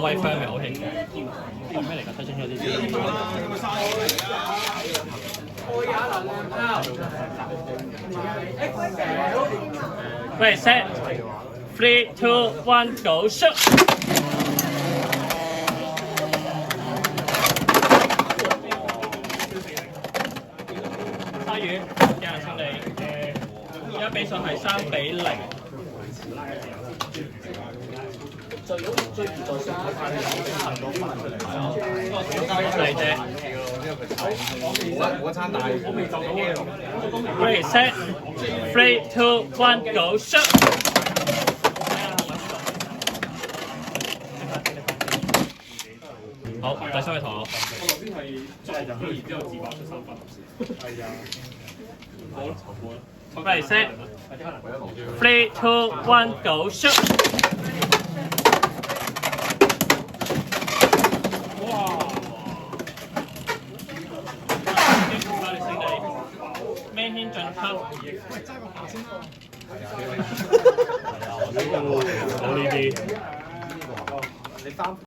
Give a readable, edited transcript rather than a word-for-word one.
威 friend 咪好興講咩嚟㗎？睇清楚啲先。Ready, set, 3, 2, 1, go, shoot！ 差魚，有人清理。而家比數係3-0。嚟啫。我餐大，我未就到嘅。Ready, set, 3, 2, 1, go, shoot！ 好，第三位同學。我頭先係作入去，然之後自爆出3分。係啊。好啦，好啦。Ready, set, 3, 2, 1, go, shoot！ 哇！咩先進級？喂，揸個下先喎。係啊，冇呢啲。你3